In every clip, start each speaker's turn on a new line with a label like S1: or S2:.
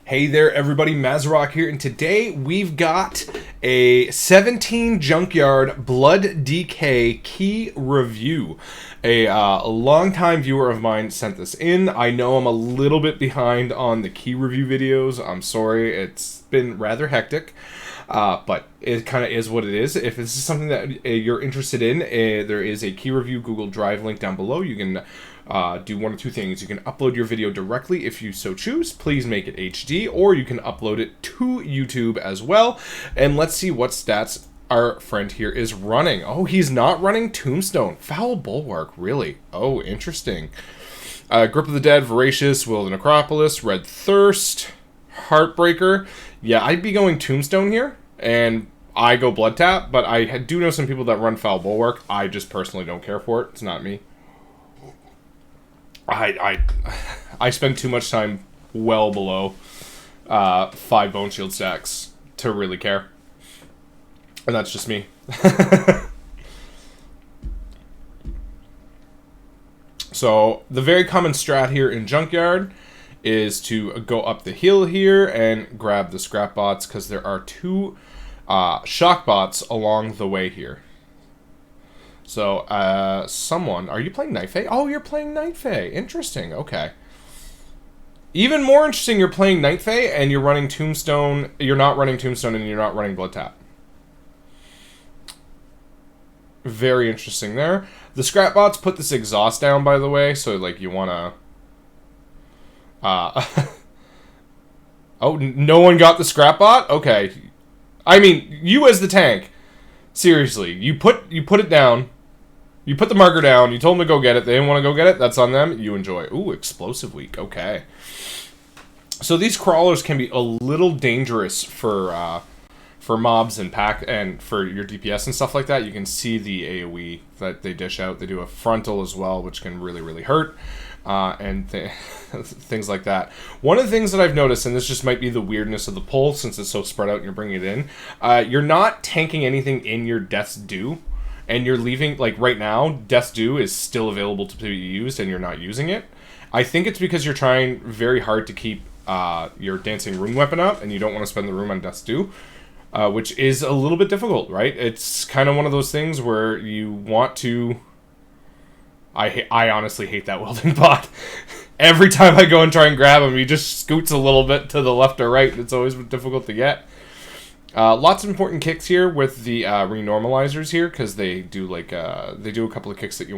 S1: Hey there everybody, Mazrock here, and today we've got a 17 Junkyard Blood DK key review. A long-time viewer of mine sent this in. I know I'm a little bit behind on the key review videos. I'm sorry, it's been rather hectic. But it kind of is what it is. If this is something that you're interested in, there is a key review Google Drive link down below. You can do one of two things. You can upload your video directly if you so choose. Please make it HD, or you can upload it to YouTube as well. And let's see what stats our friend here is running. Oh, he's not running Tombstone. Foul Bulwark, really? Oh, interesting. Grip of the Dead, Voracious, Will of the Necropolis, Red Thirst, Heartbreaker. Yeah, I'd be going Tombstone here, and I go Blood Tap, but I do know some people that run Foul Bulwark. I just personally don't care for it. It's not me. I spend too much time well below 5 Bone Shield stacks to really care. And that's just me. So, the very common strat here in Junkyard is to go up the hill here and grab the scrap bots, because there are 2 shock bots along the way here. So, are you playing Night Fae? Oh, you're playing Night Fae. Interesting, okay. Even more interesting, you're playing Night Fae and you're running Tombstone. You're not running Tombstone and you're not running Blood Tap. Very interesting there. The scrap bots put this exhaust down, by the way, so, like, you want to... Oh, no one got the scrap bot? Okay. I mean, you as the tank. Seriously, you put it down. You put the marker down. You told them to go get it. They didn't want to go get it. That's on them. You enjoy. Ooh, explosive week. Okay. So these crawlers can be a little dangerous for mobs and pack and for your DPS and stuff like that. You can see the AoE that they dish out. They do a frontal as well, which can really, really hurt. And things like that. One of the things that I've noticed, and this just might be the weirdness of the pull since it's so spread out and you're bringing it in, you're not tanking anything in your Death's Due, and you're leaving, like right now, Death's Due is still available to be used and you're not using it. I think it's because you're trying very hard to keep your Dancing Rune weapon up, and you don't want to spend the room on Death's Due, which is a little bit difficult, right? It's kind of one of those things where you want to... I honestly hate that welding bot. Every time I go and try and grab him, he just scoots a little bit to the left or right. It's always difficult to get. Lots of important kicks here with the renormalizers here, because they do like they do a couple of kicks that you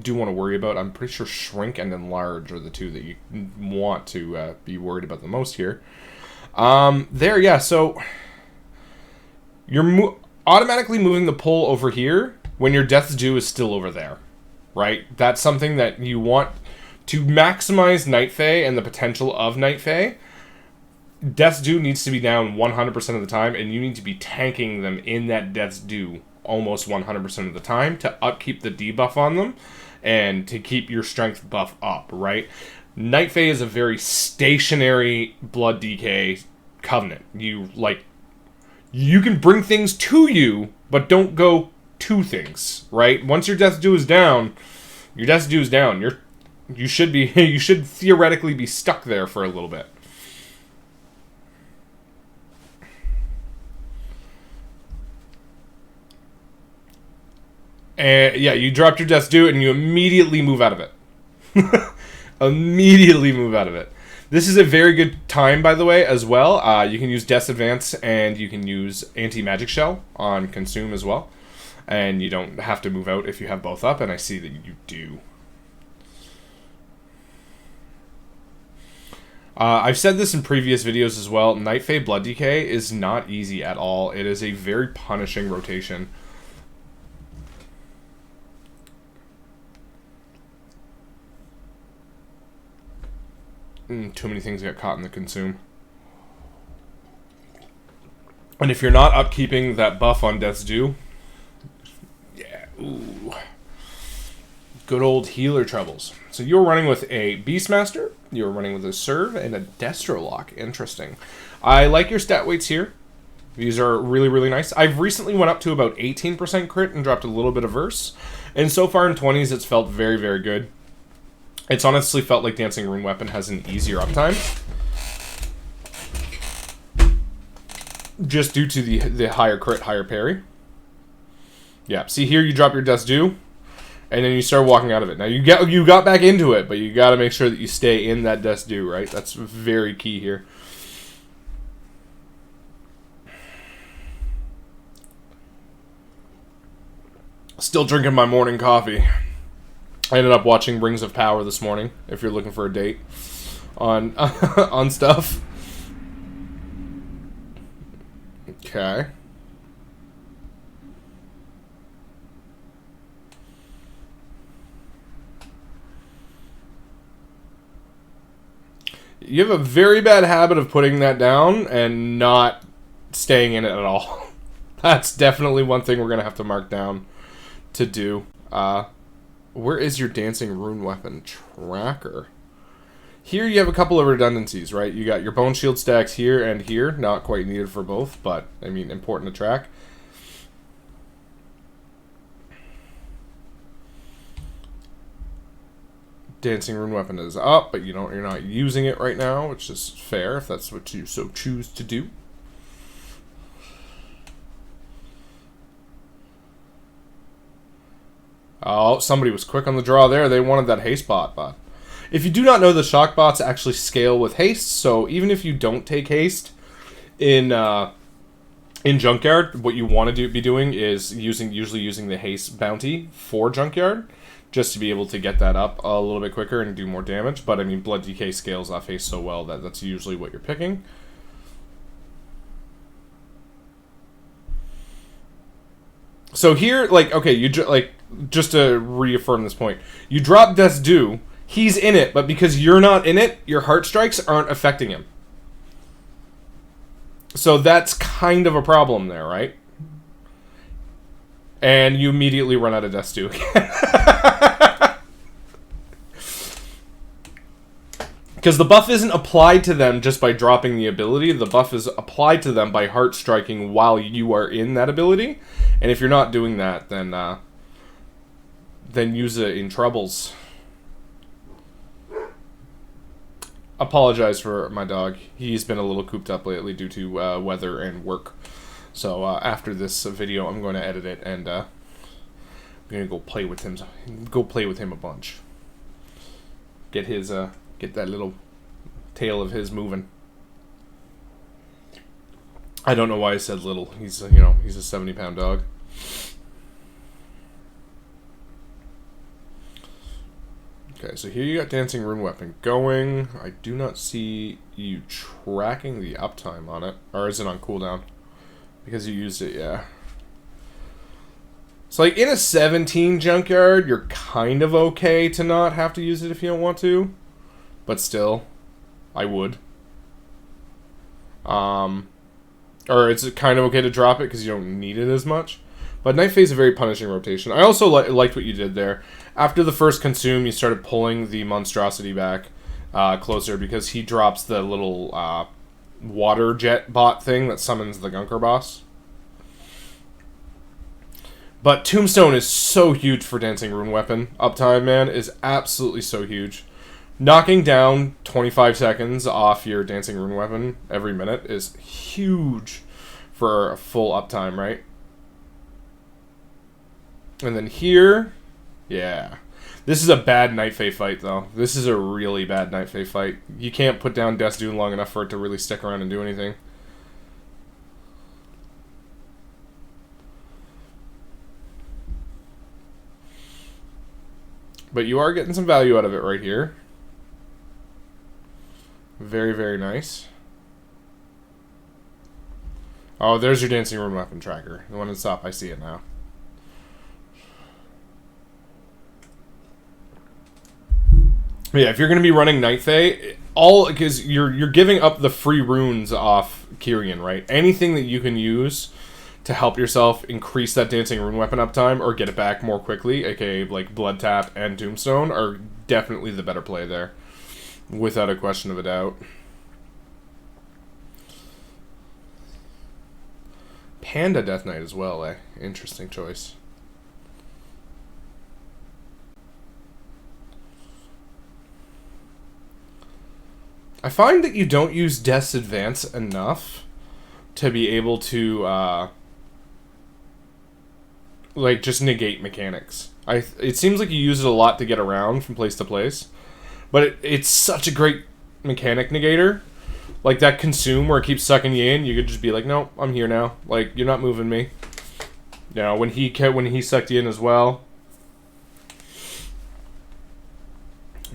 S1: do want to worry about. I'm pretty sure Shrink and Enlarge are the 2 that you want to be worried about the most here. Yeah. So you're automatically moving the pull over here when your Death's Due is still over there. Right? That's something that you want to maximize Night Fae and the potential of Night Fae. Death's Due needs to be down 100% of the time, and you need to be tanking them in that Death's Due almost 100% of the time to upkeep the debuff on them and to keep your strength buff up, right? Night Fae is a very stationary blood DK covenant. You can bring things to you, but don't go to things, right? Once your Death's Due is down, your Death's Due is down. You should theoretically be stuck there for a little bit. And yeah, you dropped your Death's Due and you immediately move out of it. Immediately move out of it. This is a very good time, by the way, as well. You can use Death's Advance and you can use Anti-Magic Shell on Consume as well. And you don't have to move out if you have both up, and I see that you do. I've said this in previous videos as well. Night Fae Blood DK is not easy at all. It is a very punishing rotation. Too many things get caught in the Consume. And if you're not upkeeping that buff on Death's Due... Yeah, ooh. Good old healer troubles. So you're running with a Beastmaster, you're running with a Serve, and a Destrolock. Interesting. I like your stat weights here. These are really, really nice. I've recently went up to about 18% crit and dropped a little bit of verse. And so far in 20s, it's felt very, very good. It's honestly felt like Dancing Rune Weapon has an easier uptime. just due to the higher crit, higher parry. Yeah, see here you drop your Death's Due, and then you start walking out of it. Now you got back into it, but you got to make sure that you stay in that Death's Due, right? That's very key here. Still drinking my morning coffee. I ended up watching Rings of Power this morning, if you're looking for a date on on stuff. Okay. You have a very bad habit of putting that down and not staying in it at all. That's definitely one thing we're going to have to mark down to do. Where is your Dancing Rune Weapon tracker? Here you have a couple of redundancies, right? You got your Bone Shield stacks here and here. Not quite needed for both, but, I mean, important to track. Dancing Rune Weapon is up, but you're not using it right now, which is fair if that's what you so choose to do. Oh, somebody was quick on the draw there. They wanted that haste bot. If you do not know, the shock bots actually scale with haste, so even if you don't take haste in Junkyard, what you want to be doing is usually using the haste bounty for Junkyard, just to be able to get that up a little bit quicker and do more damage. But I mean, Blood DK scales off haste so well that that's usually what you're picking. So here, like, okay, just to reaffirm this point, you drop Death's Due, he's in it, but because you're not in it, your heart strikes aren't affecting him. So that's kind of a problem there, right? And you immediately run out of Death's Due again. Because the buff isn't applied to them just by dropping the ability. The buff is applied to them by heart striking while you are in that ability. And if you're not doing that, then use it in troubles. Apologize for my dog. He's been a little cooped up lately due to weather and work. So after this video, I'm going to edit it and I'm going to go play with him. Go play with him a bunch. Get his get that little tail of his moving. I don't know why I said little. He's he's a 70-pound dog. Okay, so here you got Dancing Rune Weapon going. I do not see you tracking the uptime on it. Or is it on cooldown? Because you used it, yeah. So, like, in a 17 Junkyard, you're kind of okay to not have to use it if you don't want to. But still, I would. Or it's kind of okay to drop it because you don't need it as much. But Night Fae is a very punishing rotation. I also liked what you did there. After the first consume, you started pulling the monstrosity back closer because he drops the little water jet bot thing that summons the Gunker boss. But Tombstone is so huge for Dancing Rune Weapon. Uptime, man, is absolutely so huge. Knocking down 25 seconds off your Dancing Rune Weapon every minute is huge for a full uptime, right? And then here, yeah. This is a bad Night Fae fight, though. This is a really bad Night Fae fight. You can't put down Death's Due long enough for it to really stick around and do anything. But you are getting some value out of it right here. Very, very nice. Oh, there's your Dancing Rune Weapon tracker. The one that's up, I see it now. Yeah, if you're going to be running Night Fae, because you're giving up the free runes off Kyrian, right? Anything that you can use to help yourself increase that Dancing Rune Weapon uptime or get it back more quickly, aka like Blood Tap and Tombstone, are definitely the better play there, without a question of a doubt. Panda Death Knight as well, eh? Interesting choice. I find that you don't use Death's Advance enough, to be able to like just negate mechanics. It seems like you use it a lot to get around from place to place, but it's such a great mechanic negator. Like that consume where it keeps sucking you in, you could just be like, nope, I'm here now. Like, you're not moving me. You know, when he sucked you in as well.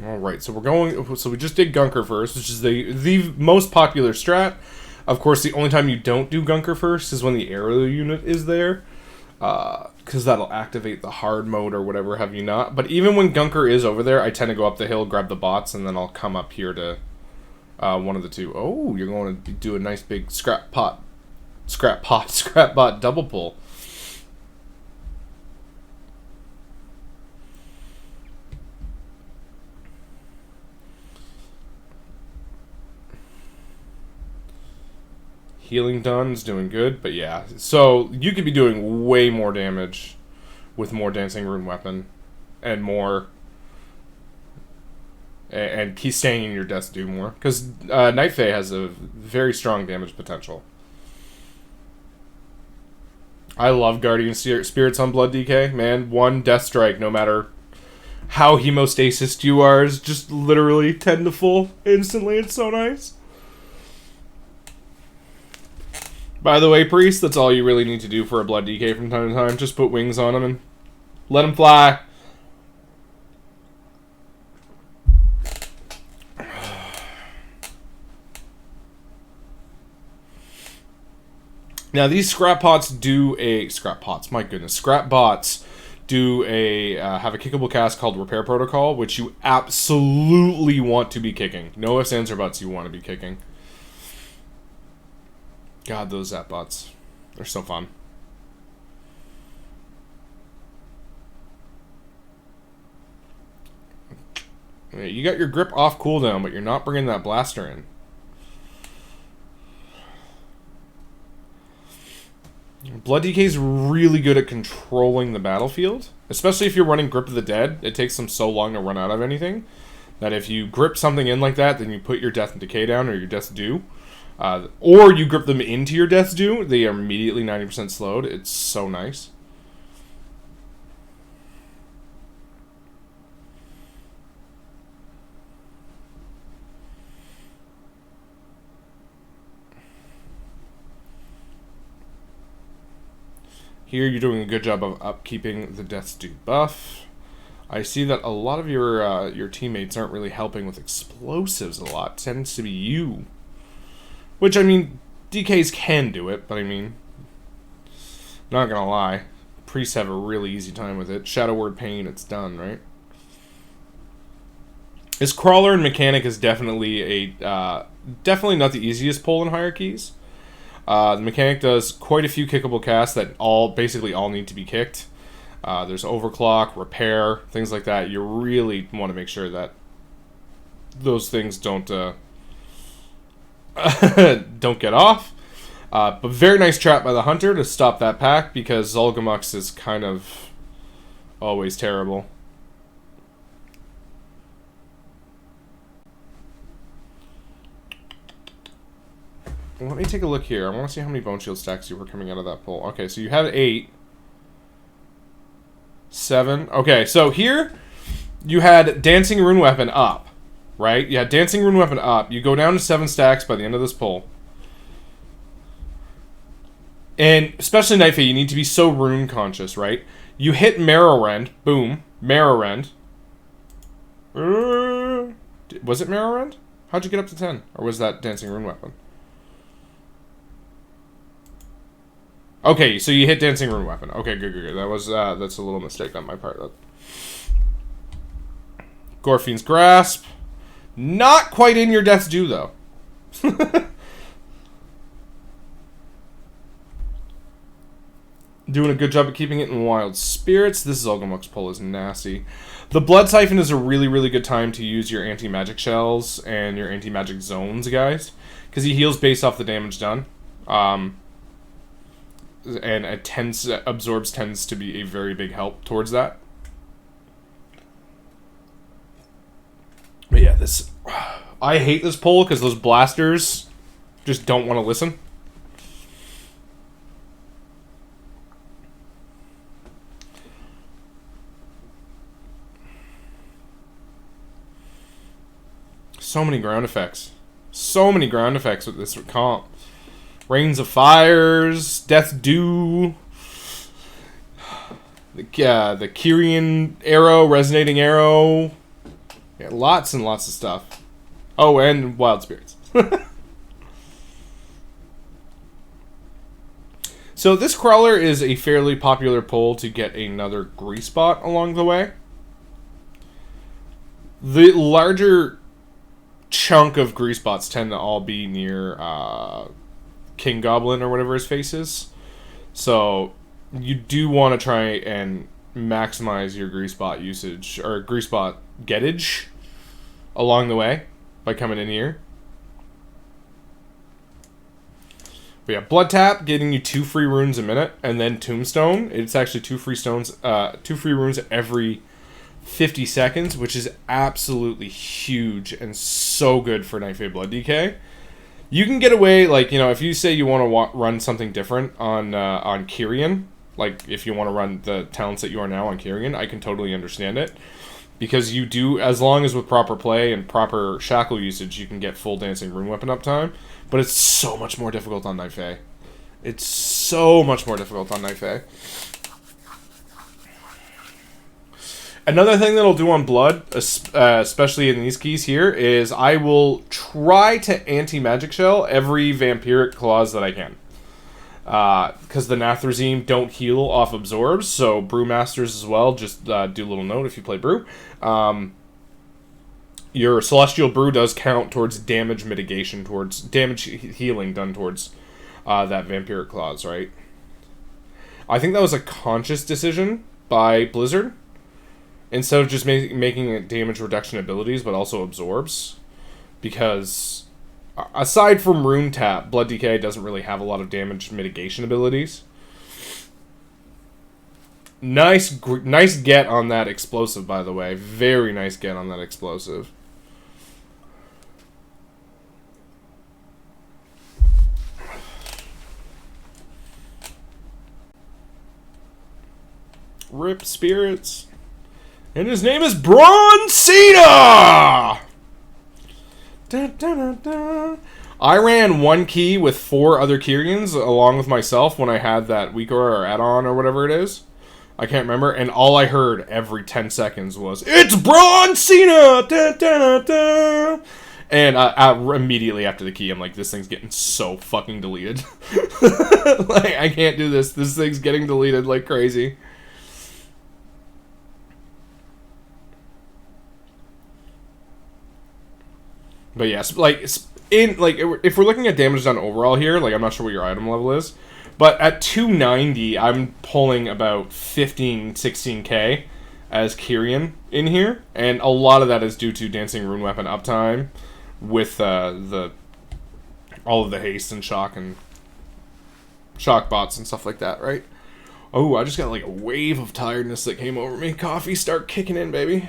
S1: Alright, so we just did Gunker first, which is the most popular strat. Of course, the only time you don't do Gunker first is when the arrow unit is there. Because that'll activate the hard mode or whatever have you not. But even when Gunker is over there, I tend to go up the hill, grab the bots, and then I'll come up here to one of the two. Oh, you're going to do a nice big scrap bot double pull. Healing Dun's doing good, but yeah. So you could be doing way more damage with more Dancing Rune Weapon and more... and keep staying in your Death's Due more. Because Night Fae has a very strong damage potential. I love Guardian Spirits on Blood DK. Man, one Death Strike, no matter how hemostasis you are, is just literally 10 to full instantly. It's so nice. By the way, Priest, that's all you really need to do for a Blood DK from time to time. Just put wings on him and let him fly. Now, these scrap bots do a... Scrap bots, my goodness. Scrap bots do a... have a kickable cast called Repair Protocol, which you absolutely want to be kicking. No ifs, ands, or buts you want to be kicking. God, those Zap bots. They're so fun. You got your grip off cooldown, but you're not bringing that blaster in. Blood DK is really good at controlling the battlefield, especially if you're running Grip of the Dead. It takes them so long to run out of anything that if you grip something in like that, then you put your Death and Decay down or your Death's Due. Or you grip them into your Death's Due, they are immediately 90% slowed. It's so nice. Here you're doing a good job of upkeeping the Death's Due buff. I see that a lot of your teammates aren't really helping with explosives a lot. It tends to be you. Which, I mean, DKs can do it, but I mean, not gonna lie. Priests have a really easy time with it. Shadow Word Pain, it's done, right? This Crawler and Mechanic is definitely definitely not the easiest pull in hierarchies. The Mechanic does quite a few kickable casts that basically all need to be kicked. There's Overclock, Repair, things like that. You really want to make sure that those things don't don't get off. But very nice trap by the Hunter to stop that pack, because Zolgamux is kind of always terrible. Let me take a look here. I want to see how many Bone Shield stacks you were coming out of that pull. Okay, so you had 8. 7. Okay, so here you had Dancing Rune Weapon up, right? You had Dancing Rune Weapon up. You go down to 7 stacks by the end of this pull. And especially Night Fae, you need to be so rune conscious, right? You hit Marrow Rend. Boom. Marrow Rend. Was it Marrow Rend? How'd you get up to 10? Or was that Dancing Rune Weapon? Okay, so you hit Dancing Rune Weapon. Okay, good. That's a little mistake on my part. Gorfine's Grasp. Not quite in your Death's Due, though. Doing a good job of keeping it in Wild Spirits. This Zolgamux pull is nasty. The Blood Siphon is a really, really good time to use your anti-magic shells and your anti-magic zones, guys. Because he heals based off the damage done. And absorbs tends to be a very big help towards that. But yeah, I hate this pull because those blasters just don't want to listen. So many ground effects. So many ground effects with this comp. Rains of Fires, Death Dew, the Kyrian arrow, resonating arrow. Yeah, lots and lots of stuff. Oh, and Wild Spirits. So this crawler is a fairly popular pull to get another grease bot along the way. The larger chunk of grease bots tend to all be near King Goblin or whatever his face is. So you do want to try and maximize your grease bot usage or grease bot gettage along the way by coming in here. But yeah, Blood Tap getting you 2 free runes a minute, and then Tombstone. It's actually 2 free runes every 50 seconds, which is absolutely huge and so good for Night Fae Blood DK. You can get away, like, you know, if you say you want to run something different on Kyrian, like if you want to run the talents that you are now on Kyrian, I can totally understand it. Because you do, as long as with proper play and proper shackle usage, you can get full dancing rune weapon uptime. But it's so much more difficult on Night Fae. It's so much more difficult on Night Fae. Another thing that I'll do on Blood, especially in these keys here, is I will try to anti-magic shell every vampiric clause that I can. Because the Nathrezim don't heal off absorbs, so Brewmasters as well, just do a little note if you play Brew. Your Celestial Brew does count towards damage mitigation, towards damage healing done towards that vampiric clause, right? I think that was a conscious decision by Blizzard. Instead of just making it damage reduction abilities, but also absorbs. Because, aside from Rune Tap, Blood DK doesn't really have a lot of damage mitigation abilities. Nice get on that explosive, by the way. Very nice get on that explosive. Rip spirits. And his name is Braun Cena! Da, da, da, da. I ran one key with 4 other Kyrians along with myself when I had that weaker or add-on or whatever it is. I can't remember. And all I heard every 10 seconds was, "It's Braun Cena!" Da, da, da, da. And immediately after the key, I'm like, this thing's getting so fucking deleted. Like, I can't do this. This thing's getting deleted like crazy. But yes, like if we're looking at damage done overall here, like I'm not sure what your item level is, but at 290, I'm pulling about 15, 16k as Kyrian in here, and a lot of that is due to Dancing Rune Weapon uptime with all of the haste and shock bots and stuff like that, right? Oh, I just got like a wave of tiredness that came over me. Coffee start kicking in, baby.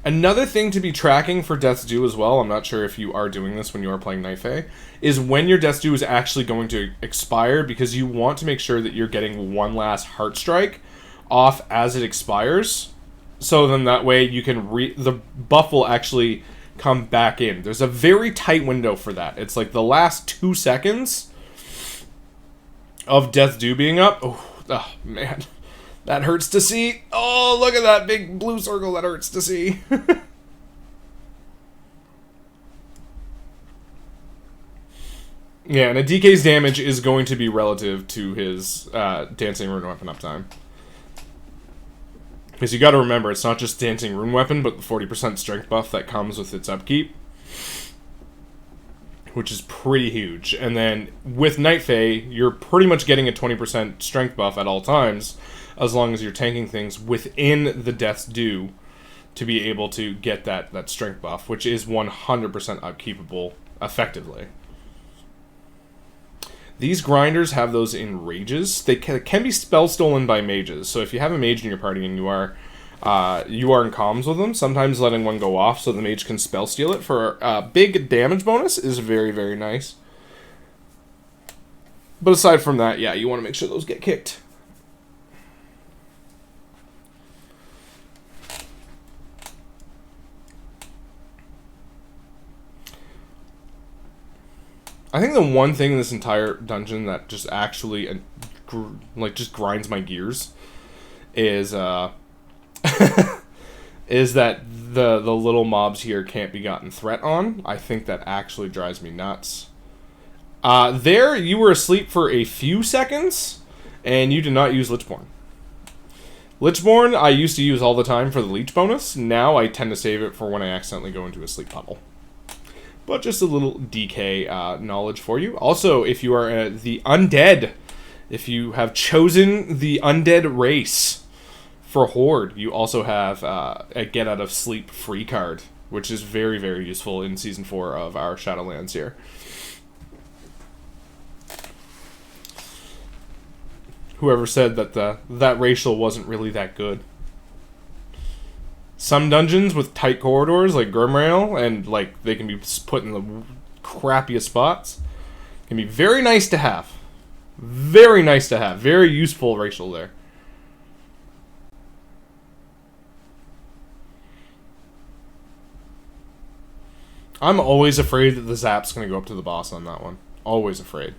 S1: Another thing to be tracking for Death's Due as well, I'm not sure if you are doing this when you are playing Night Fae, is when your Death's Due is actually going to expire, because you want to make sure that you're getting one last Heart Strike off as it expires, so then that way you can the buff will actually come back in. There's a very tight window for that. It's like the last 2 seconds of Death's Due being up. Oh man. That hurts to see. Oh, look at that big blue circle. That hurts to see. Yeah, and a DK's damage is going to be relative to his Dancing Rune Weapon uptime. Because you got to remember, it's not just Dancing Rune Weapon, but the 40% strength buff that comes with its upkeep. Which is pretty huge. And then with Night Fae, you're pretty much getting a 20% strength buff at all times, as long as you're tanking things within the Death's Due to be able to get that strength buff, which is 100% upkeepable effectively. These grinders have those in rages. They can be spell stolen by mages, so if you have a mage in your party and you are in comms with them, sometimes letting one go off so the mage can spell steal it for a big damage bonus is very, very nice. But aside from that, yeah, you want to make sure those get kicked. I think the one thing in this entire dungeon that just actually like just grinds my gears is is that the little mobs here can't be gotten threat on. I think that actually drives me nuts. There, you were asleep for a few seconds, and you did not use Lichborn. Lichborn, I used to use all the time for the leech bonus. Now I tend to save it for when I accidentally go into a sleep puddle. But just a little DK knowledge for you. Also, if you are the undead, if you have chosen the undead race for Horde, you also have a Get Out of Sleep free card, which is very, very useful in Season 4 of our Shadowlands here. Whoever said that that racial wasn't really that good. Some dungeons with tight corridors, like Grimrail, and like they can be put in the crappiest spots, can be very nice to have. Very nice to have. Very useful racial there. I'm always afraid that the zap's going to go up to the boss on that one. Always afraid.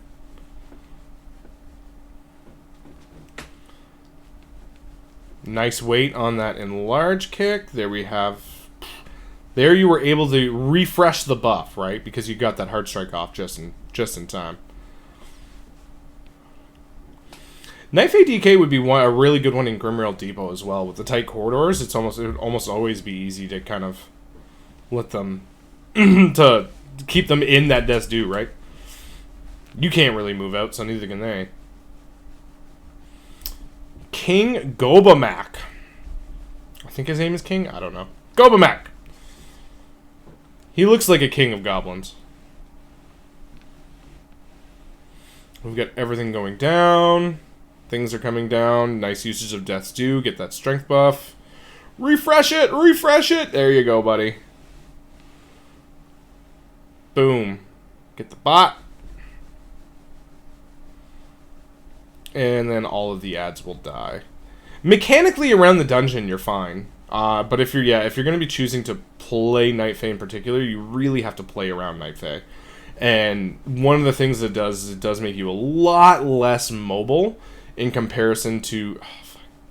S1: Nice weight on that enlarge kick. There we have... There you were able to refresh the buff, right? Because you got that hard strike off just in time. Knife ADK would be a really good one in Grimrail Depot as well. With the tight corridors, it would almost always be easy to kind of let them... to keep them in that death's due, right? You can't really move out, so neither can they. King Gobamak. I think his name is King? I don't know. Gobamak! He looks like a king of goblins. We've got everything going down. Things are coming down. Nice usage of Death's Due. Get that strength buff. Refresh it! Refresh it! There you go, buddy. Boom. Get the bot. And then all of the ads will die. Mechanically, around the dungeon, you're fine. But if you're going to be choosing to play Night Fae in particular, you really have to play around Night Fae. And one of the things it does is it does make you a lot less mobile in comparison to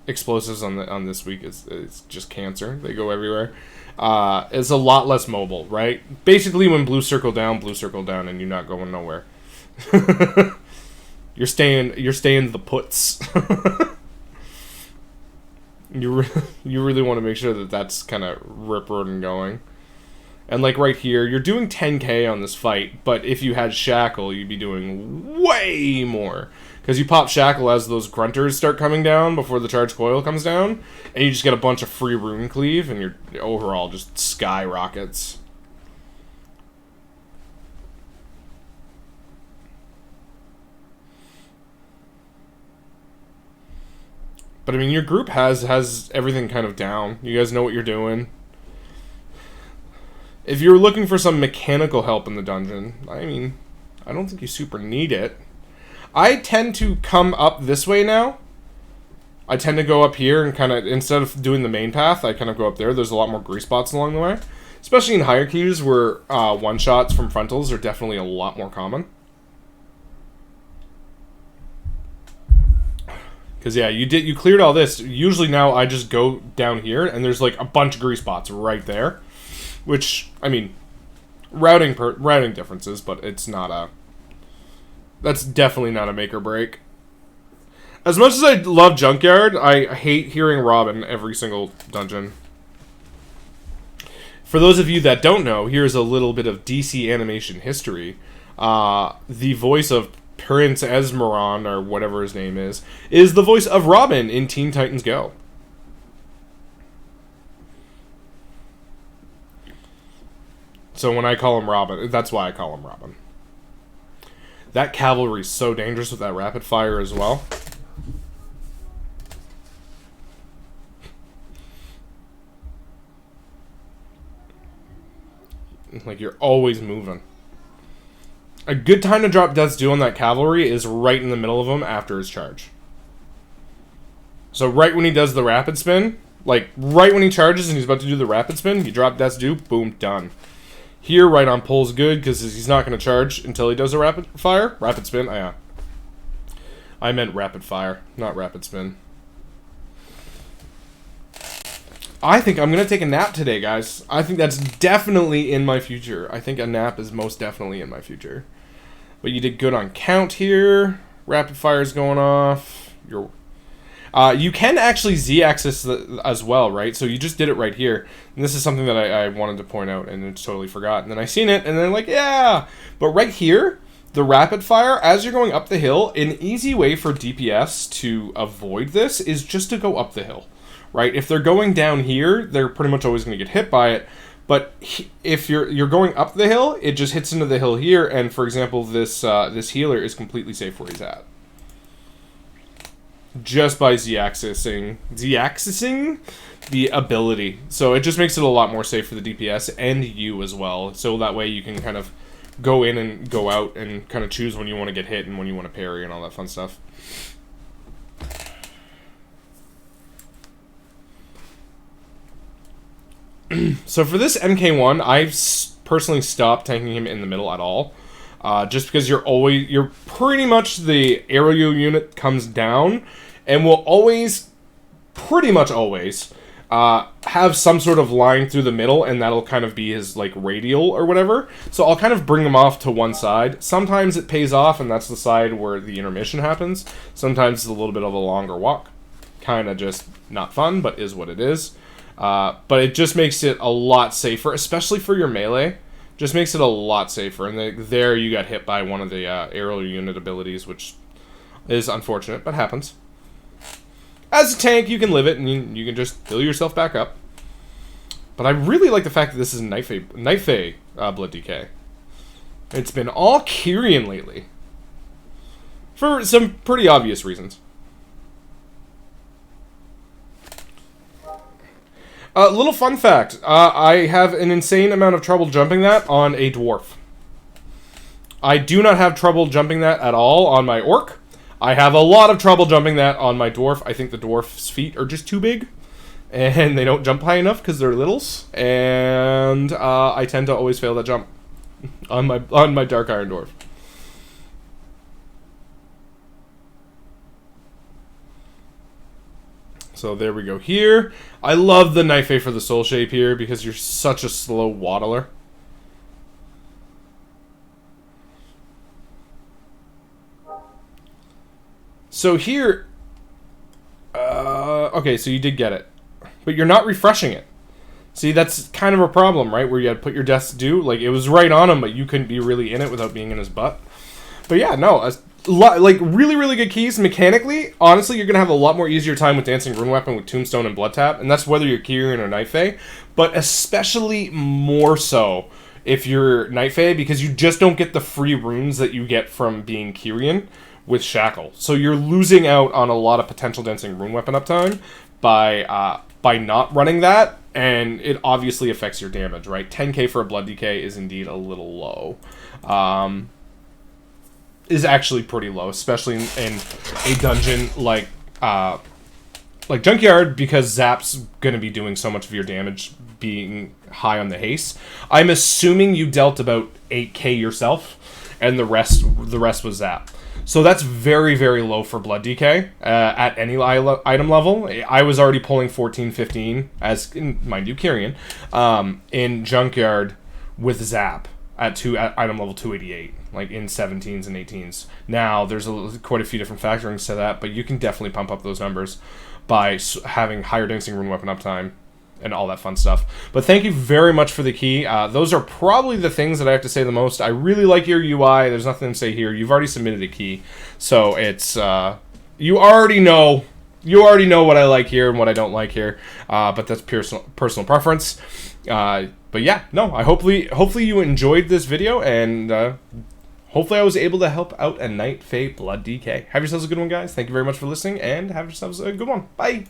S1: explosives on this week. It's just cancer. They go everywhere. It's a lot less mobile, right? Basically, when blue circle down, and you're not going nowhere. You're staying the puts. You really want to make sure that that's kind of rip-roaring going. And like right here, you're doing 10k on this fight, but if you had Shackle, you'd be doing way more. Because you pop Shackle as those grunters start coming down before the charge coil comes down, and you just get a bunch of free rune cleave, and your overall just skyrockets. But I mean, your group has everything kind of down. You guys know what you're doing. If you're looking for some mechanical help in the dungeon, I mean, I don't think you super need it. I tend to come up this way now. I tend to go up here and kind of, instead of doing the main path, I kind of go up there. There's a lot more grease spots along the way. Especially in higher queues where one-shots from frontals are definitely a lot more common. Because, yeah, you cleared all this. Usually now I just go down here, and there's, like, a bunch of grease spots right there. Which, I mean, routing differences, but it's not a... That's definitely not a make or break. As much as I love Junkyard, I hate hearing Robin every single dungeon. For those of you that don't know, here's a little bit of DC animation history. The voice of Prince Esmeron, or whatever his name is the voice of Robin in Teen Titans Go. So when I call him Robin, that's why I call him Robin. That cavalry's so dangerous with that rapid fire as well. Like, you're always moving. A good time to drop Death's Due on that cavalry is right in the middle of him after his charge. So right when he does the rapid spin, like right when he charges and he's about to do the rapid spin, you drop Death's Due, boom, done. Here, right on pull is good, because he's not going to charge until he does a rapid fire. Rapid spin, yeah. I meant rapid fire, not rapid spin. I think I'm going to take a nap today, guys. I think that's definitely in my future. I think a nap is most definitely in my future. But you did good on count here. Rapid fire's going off. You can actually Z-axis as well, right? So you just did it right here. And this is something that I wanted to point out, and it's totally forgot. And then I seen it, and then like, yeah! But right here, the rapid fire, as you're going up the hill, an easy way for DPS to avoid this is just to go up the hill. Right, if they're going down here, they're pretty much always going to get hit by it. But if you're going up the hill, it just hits into the hill here. And for example, this healer is completely safe where he's at, just by z-axising the ability. So it just makes it a lot more safe for the DPS and you as well. So that way you can kind of go in and go out and kind of choose when you want to get hit and when you want to parry and all that fun stuff. So for this MK1, I've personally stopped tanking him in the middle at all, just because you're pretty much the aerial unit comes down, and will always, pretty much always, have some sort of line through the middle, and that'll kind of be his like radial or whatever. So I'll kind of bring him off to one side. Sometimes it pays off, and that's the side where the intermission happens. Sometimes it's a little bit of a longer walk, kind of just not fun, but is what it is. But it just makes it a lot safer, especially for your melee. Just makes it a lot safer. And there you got hit by one of the aerial unit abilities, which is unfortunate, but happens. As a tank, you can live it, and you can just heal yourself back up. But I really like the fact that this is Knife Blood DK. It's been all Kyrian lately, for some pretty obvious reasons. Little fun fact, I have an insane amount of trouble jumping that on a dwarf. I do not have trouble jumping that at all on my orc. I have a lot of trouble jumping that on my dwarf. I think the dwarf's feet are just too big, and they don't jump high enough because they're littles, and I tend to always fail that jump on my Dark Iron Dwarf. So there we go here. I love the knife A for the soul shape here because you're such a slow waddler. So here, okay, so you did get it, but you're not refreshing it. See, that's kind of a problem, right? Where you had to put your death's due. Like, it was right on him, but you couldn't be really in it without being in his butt. But yeah, no, like, really, really good keys. Mechanically, honestly, you're going to have a lot more easier time with Dancing Rune Weapon with Tombstone and Blood Tap, and that's whether you're Kyrian or Knife A, but especially more so if you're Knife A, because you just don't get the free runes that you get from being Kyrian with Shackle. So you're losing out on a lot of potential Dancing Rune Weapon uptime by not running that, and it obviously affects your damage, right? 10k for a Blood DK is indeed a little low. Is actually pretty low, especially in a dungeon like Junkyard, because Zap's going to be doing so much of your damage being high on the haste. I'm assuming you dealt about 8k yourself, and the rest was Zap. So that's very, very low for Blood DK at any item level. I was already pulling 14, 15, as, mind you, Kyrian, in Junkyard with Zap at item level 288, like in 17s and 18s. Now, there's quite a few different factorings to that, but you can definitely pump up those numbers by having higher Dancing Rune Weapon uptime and all that fun stuff. But thank you very much for the key. Those are probably the things that I have to say the most. I really like your UI. There's nothing to say here. You've already submitted a key, so it's you already know what I like here and what I don't like here. But that's personal preference. But yeah, no. I hopefully you enjoyed this video, and hopefully I was able to help out a Night Fae Blood DK. Have yourselves a good one, guys. Thank you very much for listening, and have yourselves a good one. Bye.